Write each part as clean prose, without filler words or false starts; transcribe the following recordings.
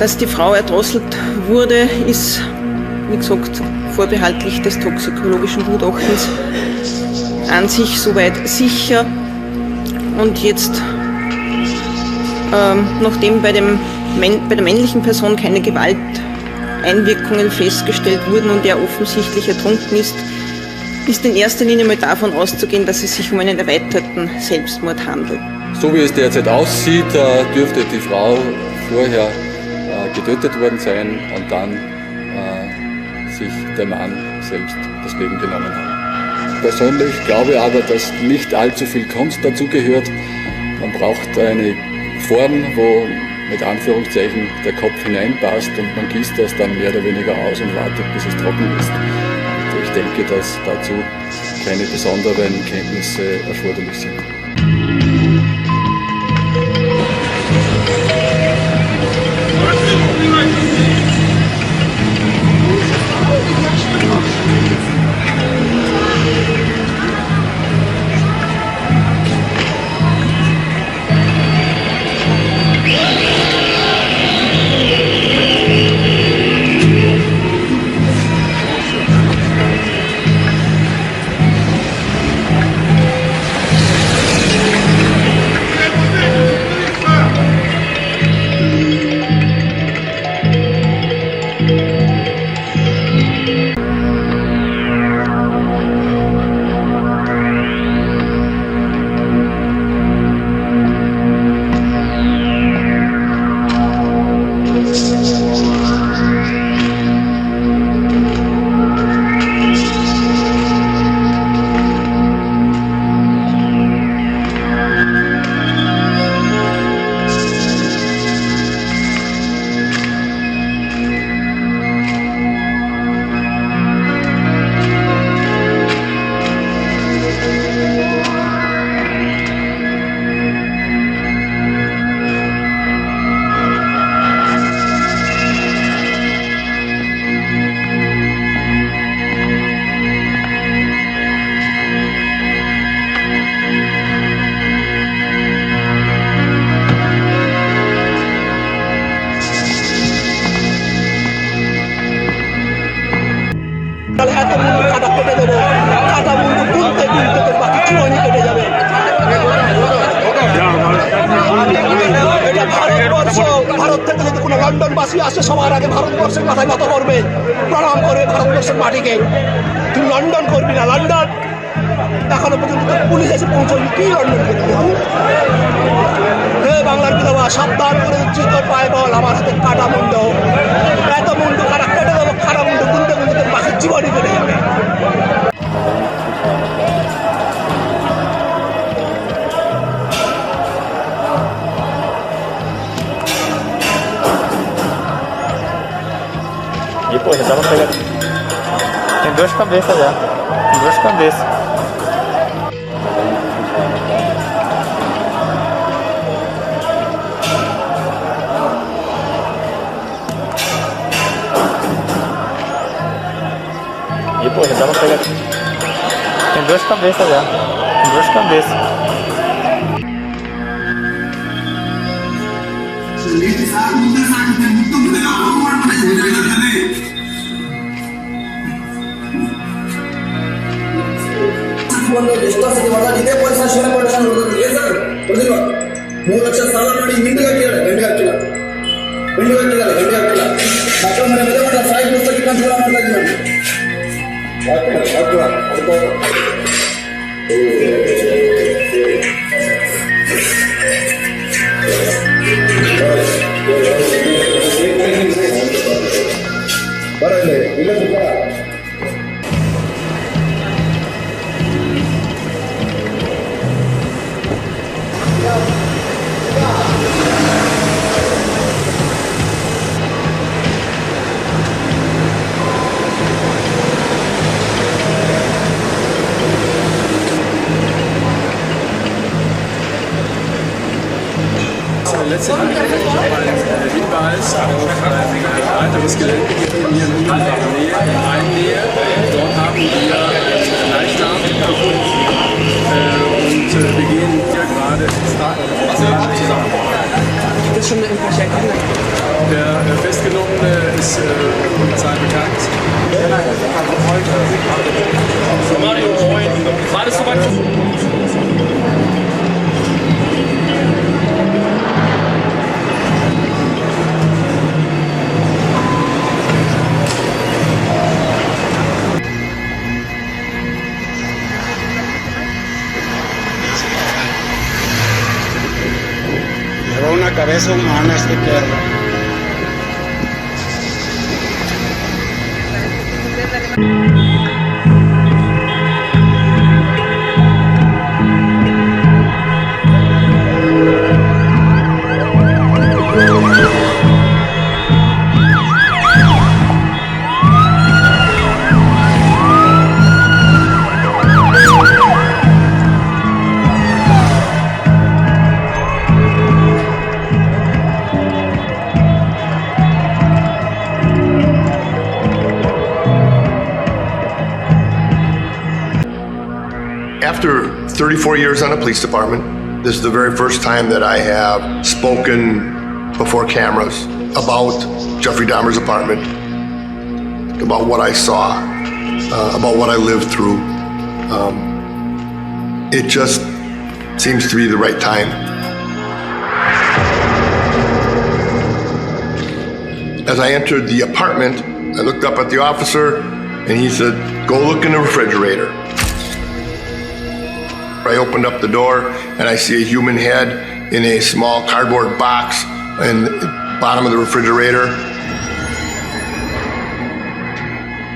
Dass die Frau erdrosselt wurde, ist, wie gesagt, vorbehaltlich des toxikologischen Gutachtens an sich soweit sicher. Und jetzt, nachdem bei der männlichen Person keine Gewalteinwirkungen festgestellt wurden und er offensichtlich ertrunken ist, ist in erster Linie mal davon auszugehen, dass es sich um einen erweiterten Selbstmord handelt. So wie es derzeit aussieht, dürfte die Frau vorher getötet worden sein und dann sich der Mann selbst das Leben genommen hat. Persönlich glaube ich aber, dass nicht allzu viel Kunst dazugehört. Man braucht eine Form, wo mit Anführungszeichen der Kopf hineinpasst und man gießt das dann mehr oder weniger aus und wartet, bis es trocken ist. Und ich denke, dass dazu keine besonderen Kenntnisse erforderlich sind. লন্ডনবাসী আসে সবার আগে ভারতবর্ষের মাথায় নত করবে, প্রণাম করবে ভারতবর্ষের মাটিকে। তুই লন্ডন করবি না, লন্ডন এখনো পর্যন্ত পুলিশ এসে পৌঁছবি, কি লন্ডন করতে হবে? হে বাংলার বিধবা, সাবধান করে দিচ্ছি, তোর পায়ে বল, আমার হাতে কাটা মুন্ড, এত মুন্ডু কাটা কেটে দেবো, কাটা মুন্ডু গুনতে গুনতে তোর পাখির জীবনই কেটে যাবে। E pô, já dá pra pegar. Tem duas cabeças já. Tem duas cabeças. E pô, já dá pra pegar. Tem duas cabeças já. Tem duas cabeças. ಇದೇ ಪೊಲೀಸ್ ಸ್ಟೇಷನ್ ಕೊಡೋಣ ಗೊತ್ತಿಲ್ವಾ? 3 ಲಕ್ಷ ಸಾಲ ಮಾಡಿ ಹಿಂಡು ಹಾಕಿದ್ದಾರೆ, ಗಂಡು ಹಾಕಿಲ್ಲ, ಗಂಡು ಹಾಕಿದ್ದಾರೆ, ಗಂಡು ಹಾಕಿಲ್ಲ. ಮಕ್ಕಳ ಮನೆ ಮದುವೆ ಮಾಡಲ್ಲ, ಸಾಯಿ ಪುಸ್ತಕ ಕಂಟ್ರೋಲ್ ಮಾಡ್ತಾ ಇದ್ದೀವಿ. ಬರಲ್ಲ ಇಲ್ಲ Letztendlich ein Hinweis auf ein weiteres Gelände hier in unmittelbarer Nähe, in Rheinnähe. Dort haben wir Leichnam gefunden und wir gehen hier gerade zusammen. Gibt es schon irgendwelche Erkenntnisse? Der Festgenommene ist Polizei bekannt. Mario, moin. War das soweit? Lleva una cabeza humana este perro. After 34 years on the police department, this is the very first time that I have spoken before cameras about Jeffrey Dahmer's apartment, about what I saw, about what I lived through. It just seems to be the right time. As I entered the apartment, I looked up at the officer and he said, "Go look in the refrigerator." I opened up the door and I see a human head in a small cardboard box in the bottom of the refrigerator.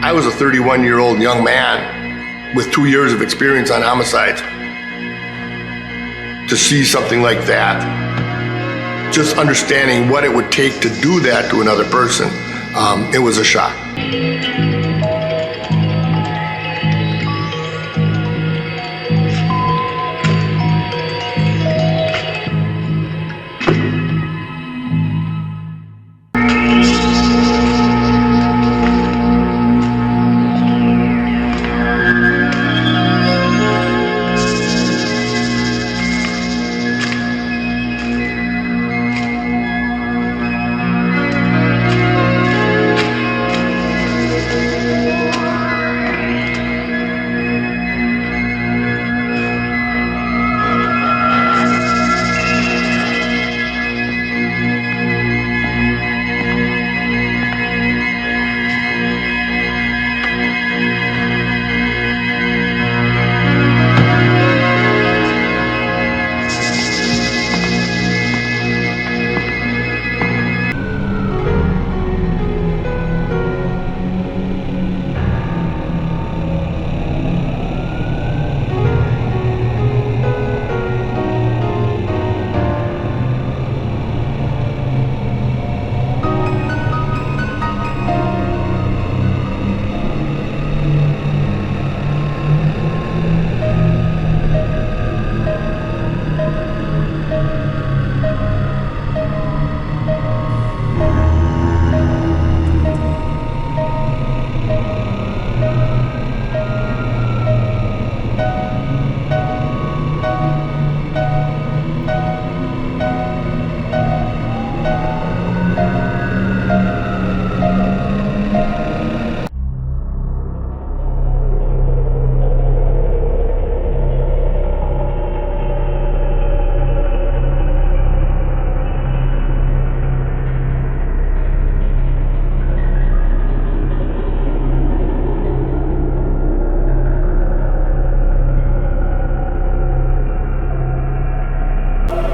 I was a 31-year-old young man with 2 years of experience on homicides. To see something like that, just understanding what it would take to do that to another person, it was a shock.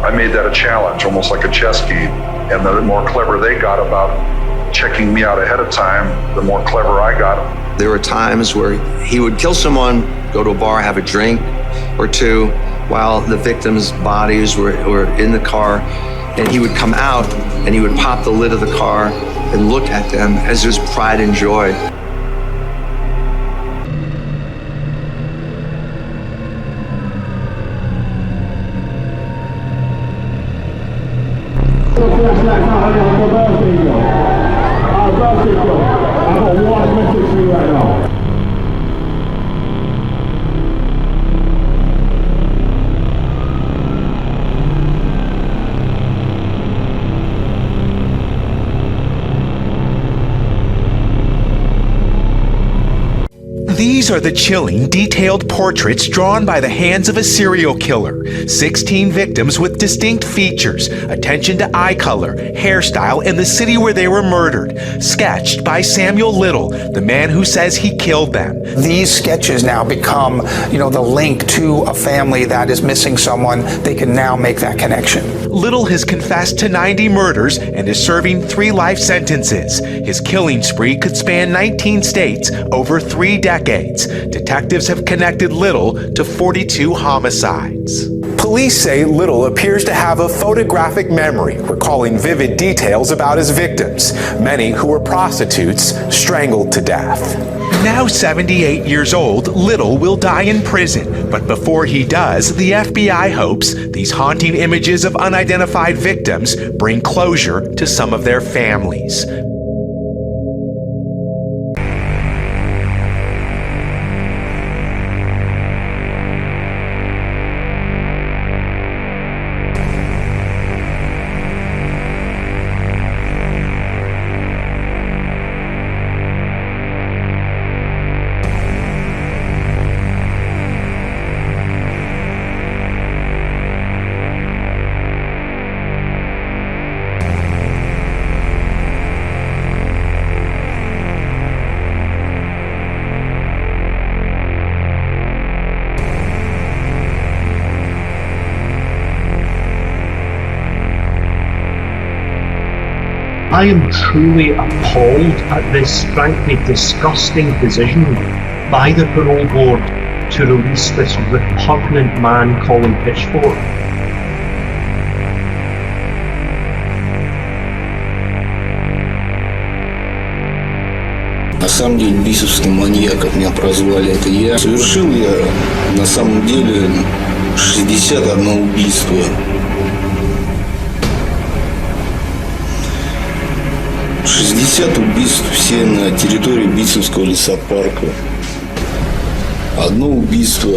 I made that a challenge, almost like a chess game. And the more clever they got about checking me out ahead of time, the more clever I got. There were times where he would kill someone, go to a bar, have a drink or two, while the victims' bodies were in the car, and he would come out and he would pop the lid of the car and look at them as his pride and joy. These are the chilling, detailed portraits drawn by the hands of a serial killer. 16 victims with distinct features, attention to eye color, hairstyle, and the city where they were murdered. Sketched by Samuel Little, the man who says he killed them. These sketches now become, the link to a family that is missing someone. They can now make that connection. Little has confessed to 90 murders and is serving 3 life sentences. His killing spree could span 19 states over 3 decades. Detectives have connected Little to 42 homicides. Police say Little appears to have a photographic memory, recalling vivid details about his victims, many who were prostitutes strangled to death. Now 78 years old, Little will die in prison, but before he does, the FBI hopes these haunting images of unidentified victims bring closure to some of their families. I am truly appalled at this frankly disgusting decision by the parole board to release this repugnant man, Colin Pitchfork. На самом деле бисовским маньяком меня прозвали, это я. Совершил я на самом деле 61 убийство. Убийств все на территории Битцевского лесопарка. Одно убийство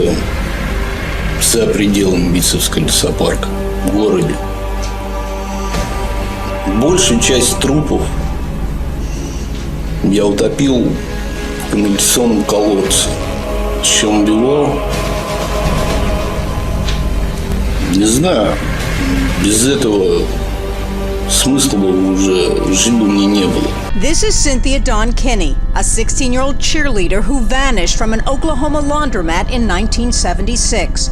за пределами Битцевского лесопарка в городе. Большую часть трупов я утопил в канализационном колодце. В чем убивал? Не знаю. Без этого смысла уже жить бы мне не было. This is Cynthia Dawn Kinney, a 16-year-old cheerleader who vanished from an Oklahoma laundromat in 1976.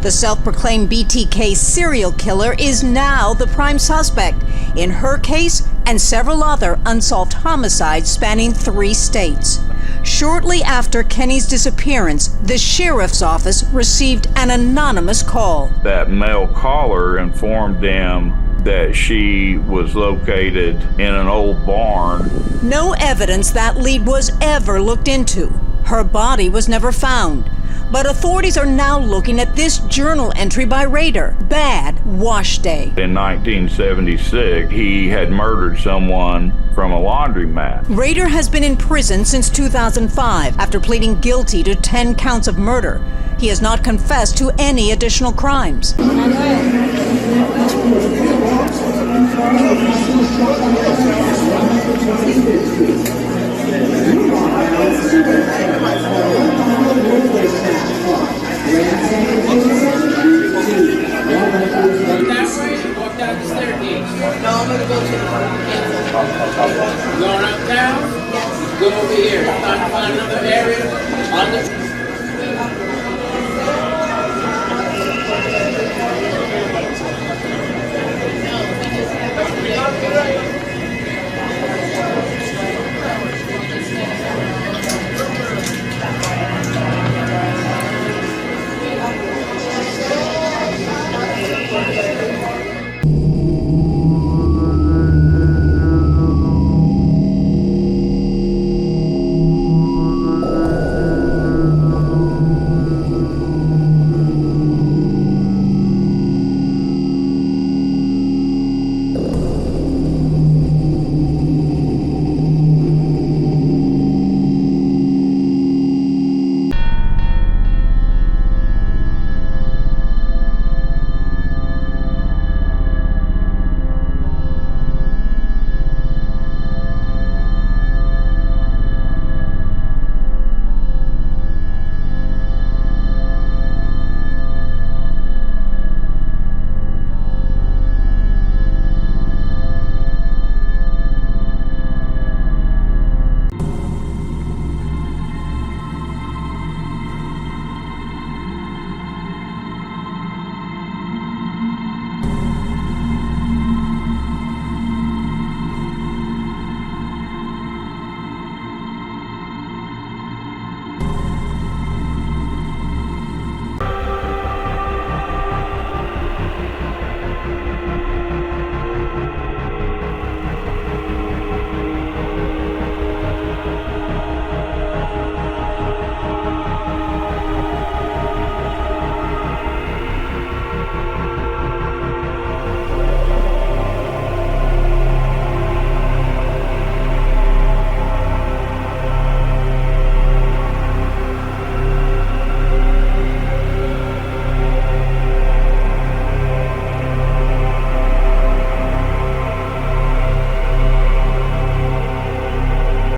The self-proclaimed BTK serial killer is now the prime suspect in her case and several other unsolved homicides spanning 3 states. Shortly after Kenny's disappearance, the sheriff's office received an anonymous call. That male caller informed them that she was located in an old barn. No evidence that lead was ever looked into. Her body was never found. But authorities are now looking at this journal entry by Rader, Bad Wash Day. In 1976, he had murdered someone from a laundromat. Rader has been in prison since 2005 after pleading guilty to 10 counts of murder. He has not confessed to any additional crimes. Going uptown? Go over here. Trying to find another area on the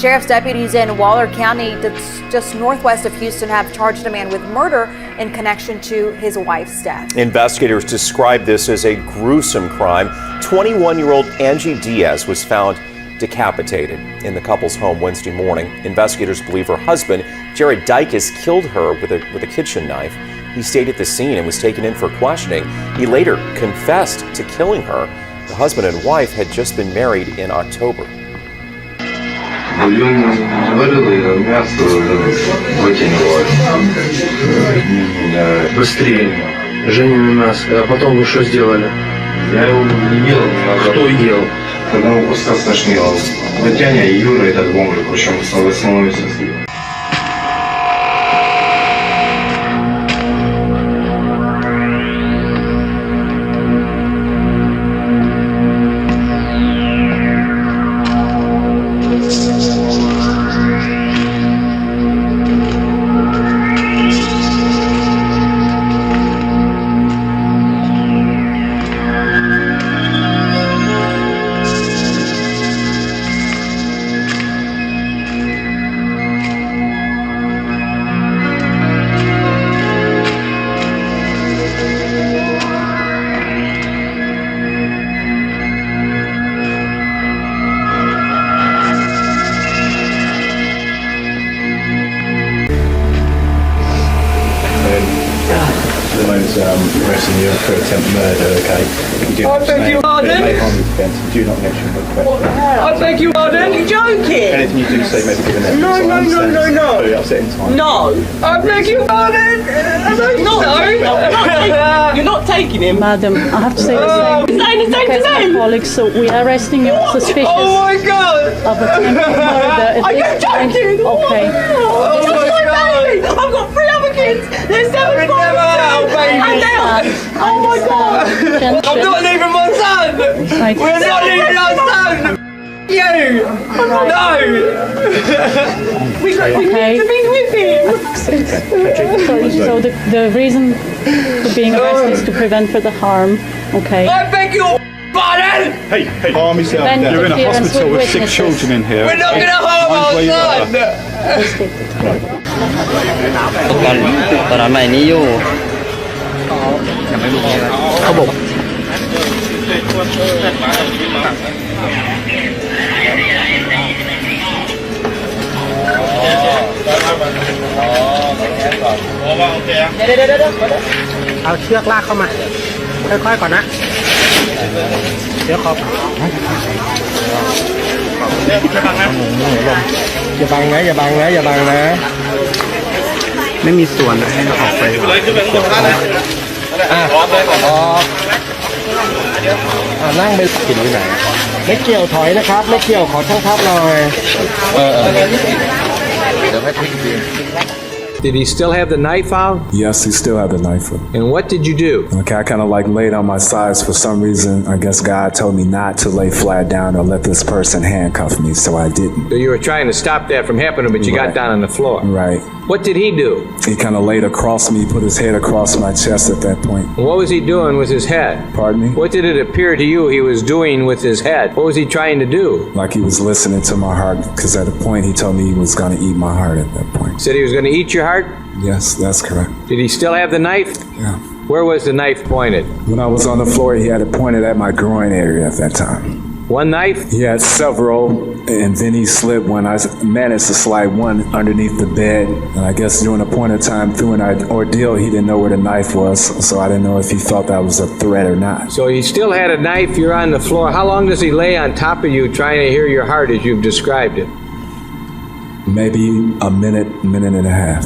Sheriff's deputies in Waller County, that's just northwest of Houston, have charged a man with murder in connection to his wife's death. Investigators describe this as a gruesome crime. 21-year-old Angie Diaz was found decapitated in the couple's home Wednesday morning. Investigators believe her husband, Jared Dykes, killed her with a kitchen knife. He stayed at the scene and was taken in for questioning. He later confessed to killing her. The husband and wife had just been married in October. Бульон варили, мясо вытянулось. Быстрее. Женину мясо. А потом вы что сделали? Я его не ел. Кто ел? Когда его просто стошнило. Вытяня и Юра этот бомж, причем с основной состав. Arresting you for attempted murder, okay? I beg your pardon? May harm you defence. Do not mention the question. I beg your pardon? You're joking? Anything you do say may be given evidence. No. Very upsetting time. No. I beg your pardon? I don't know. You're not taking him. Madam, I have to say the same. Saying the same to them. Colleagues, so we are arresting you suspicious Oh my God. of attempted murder. Are you joking? Okay. Oh my God. I've got 3 other kids. There's 7 boys. And they are. Oh my God. I'm not leaving my son. We're not leaving our son. You. No. We need to be with him. So the reason for being arrested is to prevent further harm. Okay. I beg your pardon. Hey, calm yourself Prevent down. You're in a interference hospital with 6 witnesses. children in here. We're not going to harm our son. ตอนนั้นใหม่นี้อยู่เขาบอก เอาเชือกลากเข้ามาค่อยๆก่อนนะเดี๋ยวขอบอย่าบังนะอย่าบังนะอย่าบังนะอย่าบังนะไม่มีส่วนนะให้ออกไปนั่งไปกินที่ไหนไม่เกี่ยวถอยนะครับไม่เกี่ยวขอช่างภาพหน่อยเดี๋ยวให้พลิกดี Did he still have the knife out? Yes, he still had the knife out. And what did you do? Okay, I kind of like laid on my sides for some reason. I guess God told me not to lay flat down or let this person handcuff me, so I didn't. So you were trying to stop that from happening, but you got down on the floor. Right. What did he do? He kind of laid across me, put his head across my chest at that point. And what was he doing with his head? Pardon me? What did it appear to you he was doing with his head? What was he trying to do? Like he was listening to my heart, because at a point he told me he was going to eat my heart at that point. Said he was going to eat your heart? Yes, that's correct. Did he still have the knife? Yeah. Where was the knife pointed? When I was on the floor, he had it pointed at my groin area at that time. One knife? He had several, and then he slipped one. I managed to slide one underneath the bed. And I guess during a point of time through an ordeal, he didn't know where the knife was, so I didn't know if he felt that was a threat or not. So he still had a knife, you're on the floor. How long does he lay on top of you trying to hear your heart as you've described it? Maybe a minute and a half.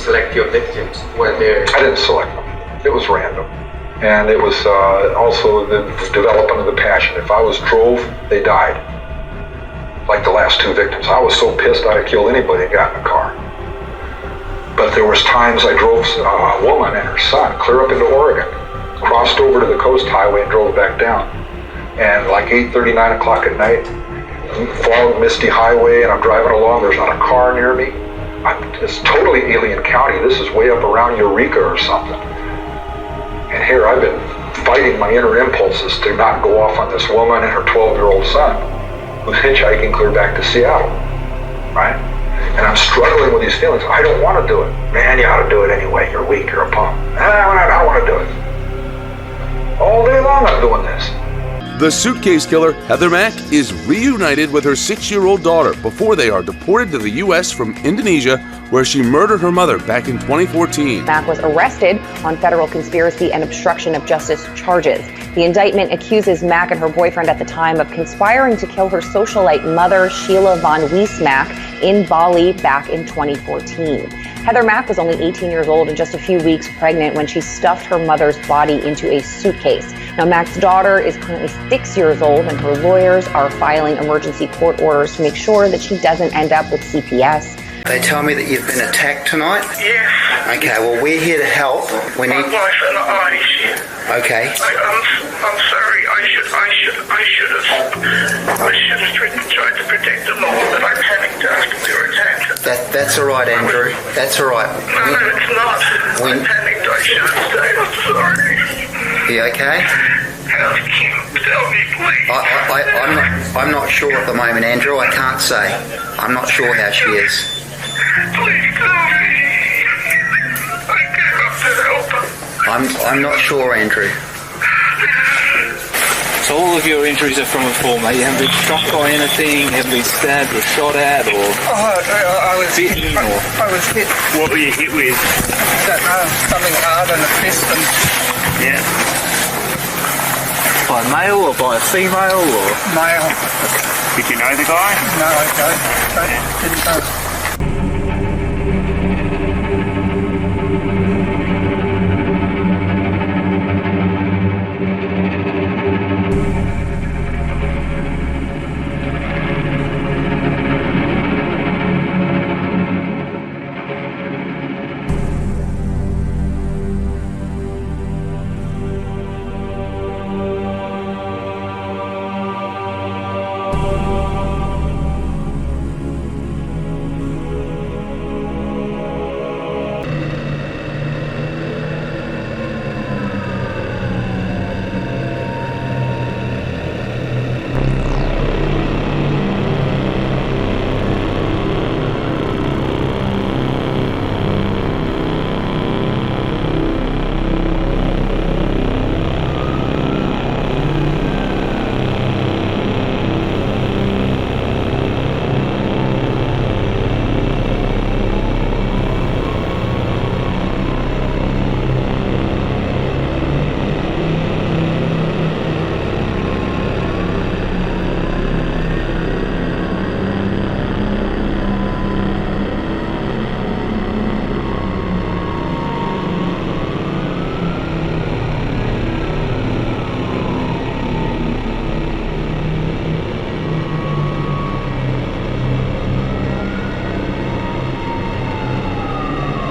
select your victims? Were there... I didn't select them. It was random. And it was also the development of the passion. If I was drove, they died. Like the last two victims. I was so pissed I'd have killed anybody that got in the car. But there was times I drove a woman and her son clear up into Oregon, crossed over to the coast highway and drove back down. And like 8:30, 9 o'clock at night, fog, misty highway, and I'm driving along, there's not a car near me. It's totally alien county. This is way up around Eureka or something. And here I've been fighting my inner impulses to not go off on this woman and her 12-year-old son who's hitchhiking clear back to Seattle, right? And I'm struggling with these feelings. I don't want to do it. Man, you ought to do it anyway. You're weak, you're a punk. I don't want to do it. All day long I'm doing this. The suitcase killer, Heather Mack, is reunited with her 6-year-old daughter before they are deported to the U.S. from Indonesia, where she murdered her mother back in 2014. Mack was arrested on federal conspiracy and obstruction of justice charges. The indictment accuses Mack and her boyfriend at the time of conspiring to kill her socialite mother, Sheila Von Wies Mack, in Bali back in 2014. Heather Mack was only 18 years old and just a few weeks pregnant when she stuffed her mother's body into a suitcase. Now, Mack's daughter is currently 6 years old, and her lawyers are filing emergency court orders to make sure that she doesn't end up with CPS. They tell me that you've been attacked tonight? Yeah. Okay, well, we're here to help. We My need... wife and I, Okay. I'm sorry. I should have tried to protect them all, but I panicked after we were attacked. That's all right, Andrew. That's all right. No, it's not. I panicked. I should have stayed. I'm sorry. You okay? How's Kim? Tell me, please. I'm not sure at the moment, Andrew. I can't say. I'm not sure how she is. Please tell me. I came up to help her. I'm not sure, Andrew. So all of your injuries are from a fall, mate? You haven't been struck by anything? You haven't been stabbed or shot at or I was bitten or... I was hit. What were you hit with? I don't know. Something hard in the fist and... Yeah. By a male or by a female or...? Male. Did you know the guy? No, I didn't know.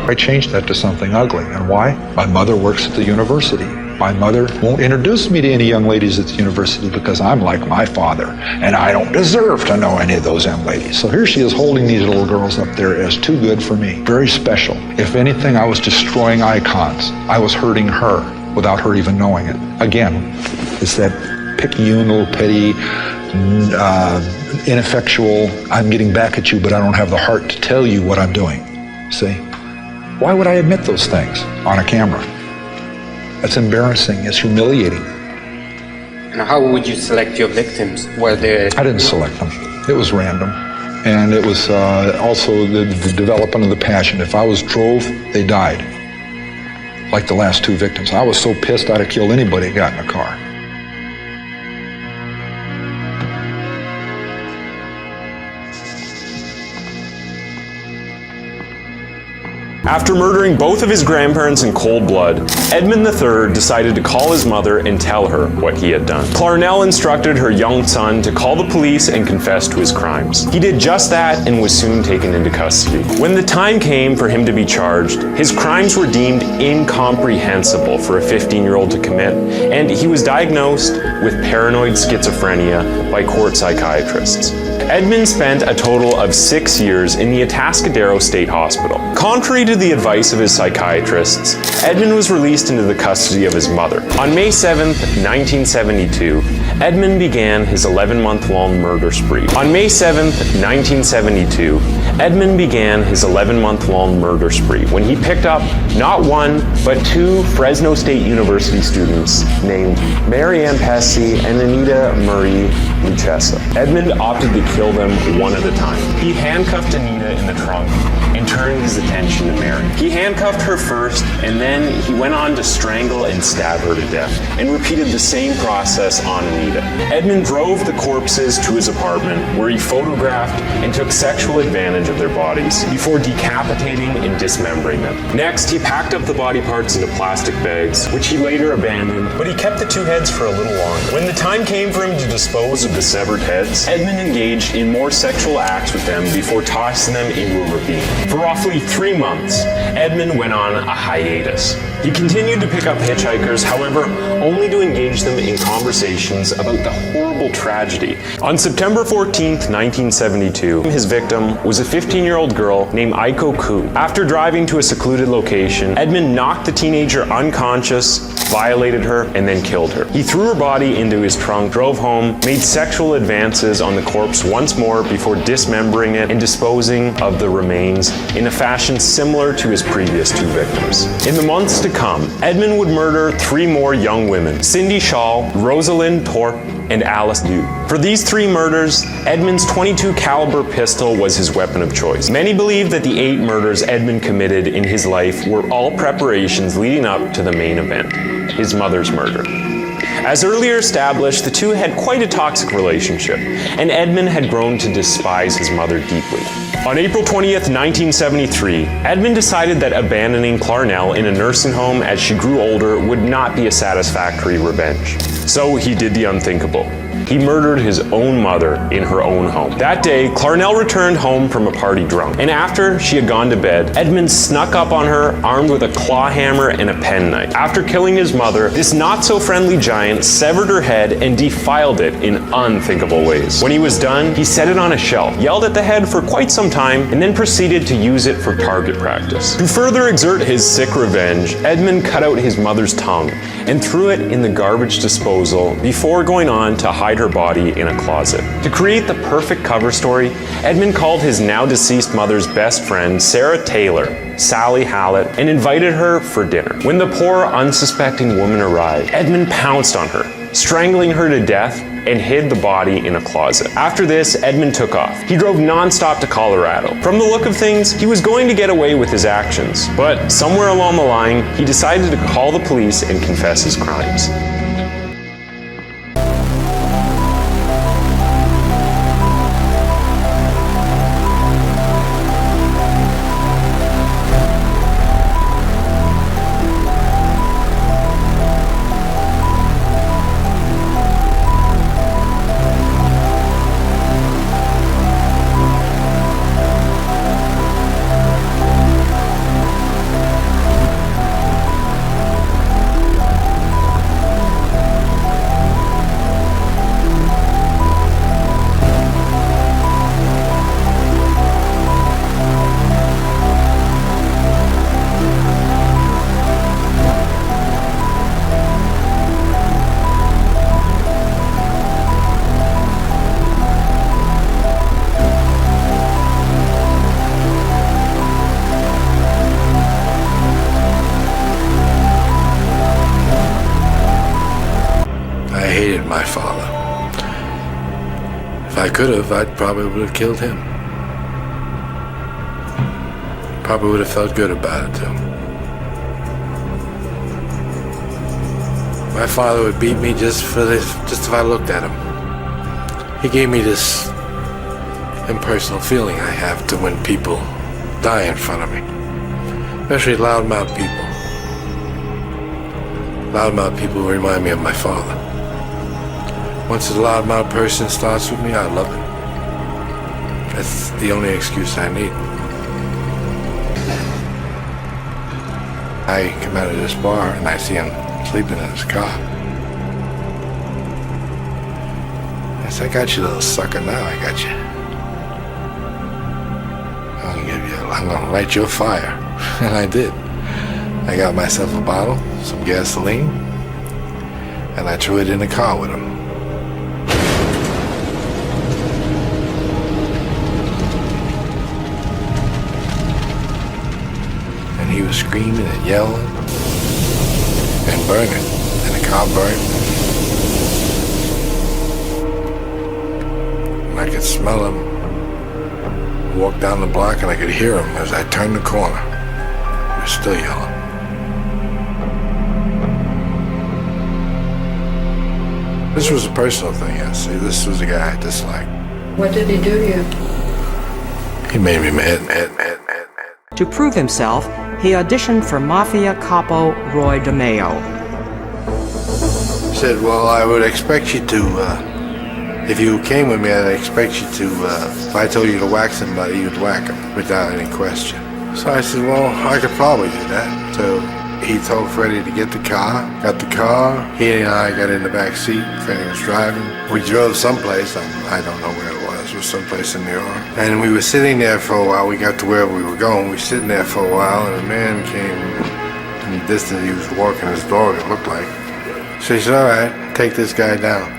I changed that to something ugly. And why? My mother works at the university. My mother won't introduce me to any young ladies at the university because I'm like my father, and I don't deserve to know any of those young ladies. So here she is holding these little girls up there as too good for me. Very special. If anything, I was destroying icons. I was hurting her without her even knowing it. Again, it's that picayune, little petty, ineffectual, I'm getting back at you, but I don't have the heart to tell you what I'm doing. See? Why would I admit those things on a camera? That's embarrassing. It's humiliating. And how would you select your victims? Were there... I didn't select them. It was random. And it was also the development of the passion. If I was drove, they died. Like the last two victims. I was so pissed I'd have killed anybody that got in a car. After murdering both of his grandparents in cold blood, Edmund III decided to call his mother and tell her what he had done. Clarnell instructed her young son to call the police and confess to his crimes. He did just that and was soon taken into custody. When the time came for him to be charged, his crimes were deemed incomprehensible for a 15-year-old to commit, and he was diagnosed with paranoid schizophrenia by court psychiatrists. Edmund spent a total of 6 years in the Atascadero State Hospital. Contrary to the advice of his psychiatrists, Edmund was released into the custody of his mother. On May 7, 1972, Edmund began his 11-month-long murder spree. On May 7, 1972, Edmund began his 11-month-long murder spree when he picked up not one, but two Fresno State University students named Mary Ann Pesce and Anita Marie Luchessa. Edmund opted to kill them one at a time. He handcuffed Anita in the trunk and turned his attention to Mary. He handcuffed her first, and then he went on to strangle and stab her to death, and repeated the same process on Anita. Edmund drove the corpses to his apartment, where he photographed and took sexual advantage of their bodies before decapitating and dismembering them. Next, he packed up the body parts into plastic bags, which he later abandoned, but he kept the two heads for a little longer. When the time came for him to dispose of the severed heads, Edmund engaged in more sexual acts with them before tossing them into a ravine. For roughly 3 months, Edmund went on a hiatus. He continued to pick up hitchhikers, however, only to engage them in conversations about the horrible tragedy. On September 14th, 1972, his victim was a 15-year-old girl named Aiko Koo. After driving to a secluded location, Edmund knocked the teenager unconscious, violated her, and then killed her. He threw her body into his trunk, drove home, made sexual advances on the corpse once more before dismembering it and disposing of the remains in a fashion similar to his previous two victims. In the months to come, Edmund would murder 3 more young women: Cindy Shaw, Rosalind Torp, and Alice Du. For these 3 murders, Edmund's .22 caliber pistol was his weapon of choice. Many believe that the 8 murders Edmund committed in his life were all preparations leading up to the main event, his mother's murder. As earlier established, the two had quite a toxic relationship, and Edmund had grown to despise his mother deeply. On April 20th, 1973, Edmund decided that abandoning Clarnell in a nursing home as she grew older would not be a satisfactory revenge. So he did the unthinkable. He murdered his own mother in her own home. That day, Clarnell returned home from a party drunk, and after she had gone to bed, Edmund snuck up on her armed with a claw hammer and a penknife. After killing his mother, this not-so-friendly giant severed her head and defiled it in unthinkable ways. When he was done, he set it on a shelf, yelled at the head for quite some time, and then proceeded to use it for target practice. To further exert his sick revenge, Edmund cut out his mother's tongue and threw it in the garbage disposal before going on to hide her body in a closet. To create the perfect cover story, Edmund called his now deceased mother's best friend, Sarah Taylor, Sally Hallett, and invited her for dinner. When the poor, unsuspecting woman arrived, Edmund pounced on her, strangling her to death, and hid the body in a closet. After this, Edmund took off. He drove non-stop to Colorado. From the look of things, he was going to get away with his actions, but somewhere along the line, he decided to call the police and confess his crimes. My father. If I could have, I probably would have killed him. Probably would have felt good about it too. My father would beat me just if I looked at him. He gave me this impersonal feeling I have to when people die in front of me. especially loudmouth people. Loudmouth people remind me of my father. Once a loudmouth person starts with me, I love it. That's the only excuse I need. I come out of this bar and I see him sleeping in his car. I said, I got you, little sucker, now I got you. I'm gonna light your fire. And I did. I got myself a bottle, some gasoline, and I threw it in the car with him. And he was screaming and yelling and burning, and the car burned. And I could smell him walk down the block, and I could hear him as I turned the corner. He was still yelling. This was a personal thing, yes. See, this was a guy I disliked. What did he do to you? He made me mad. To prove himself, he auditioned for Mafia capo Roy DeMeo. He said, well, I would expect you to, if you came with me, I'd expect you to, if I told you to whack somebody, you'd whack them without any question. So I said, well, I could probably do that. So he told Freddie to get the car, got the car. He and I got in the back seat. Freddie was driving. We drove someplace, I don't know where it was someplace in New York. And we were sitting there for a while. We got to where we were going. We were sitting there for a while, and a man came in the distance. He was walking his dog, it looked like. So he said, all right, take this guy down.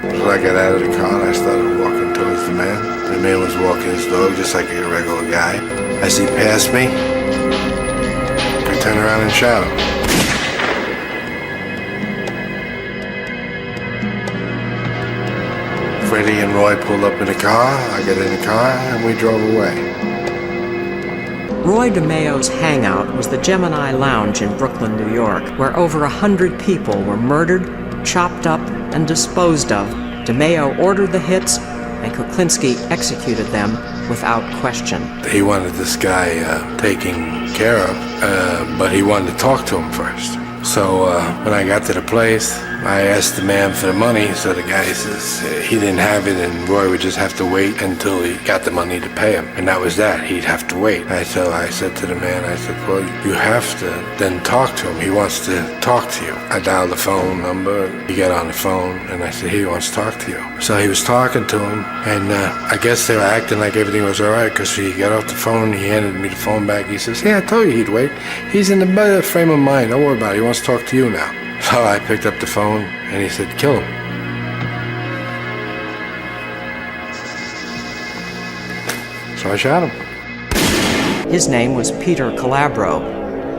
So I got out of the car and I started walking towards the man. The man was walking his dog just like a regular guy. As he passed me, I turned around and shot him. Freddie and Roy pulled up in the car, I got in the car, and we drove away. Roy DeMeo's hangout was the Gemini Lounge in Brooklyn, New York, where over 100 people were murdered, chopped up, and disposed of. DeMeo ordered the hits, and Kuklinski executed them without question. He wanted this guy taken care of, but he wanted to talk to him first. So when I got to the place, I asked the man for the money, so the guy says he didn't have it and Roy would just have to wait until he got the money to pay him. And that was that, he'd have to wait. I said to the man, I said, well, you have to then talk to him. He wants to talk to you. I dialed the phone number, he got on the phone, and I said, he wants to talk to you. So he was talking to him, and I guess they were acting like everything was all right, because he got off the phone, he handed me the phone back, he says, yeah, I told you he'd wait. He's in the better frame of mind, don't worry about it, he wants to talk to you now. So I picked up the phone, and he said, kill him. So I shot him. His name was Peter Calabro.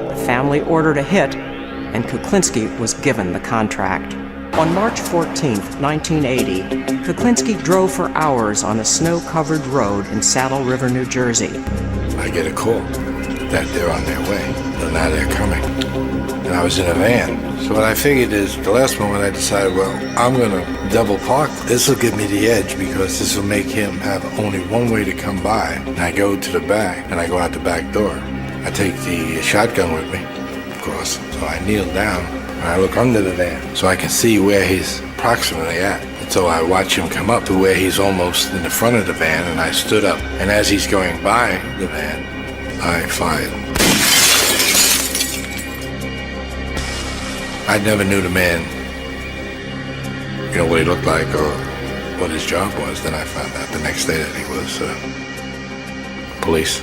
The family ordered a hit, and Kuklinski was given the contract. On March 14, 1980, Kuklinski drove for hours on a snow-covered road in Saddle River, New Jersey. I get a call that they're on their way, but now they're coming. And I was in a van. So what I figured is, the last moment I decided, well, I'm gonna double park. This will give me the edge because this will make him have only one way to come by. And I go to the back, and I go out the back door. I take the shotgun with me, of course. So I kneel down, and I look under the van so I can see where he's approximately at. And so I watch him come up to where he's almost in the front of the van, and I stood up. And as he's going by the van, I fired. I never knew the man, what he looked like or what his job was. Then I found out the next day that he was police.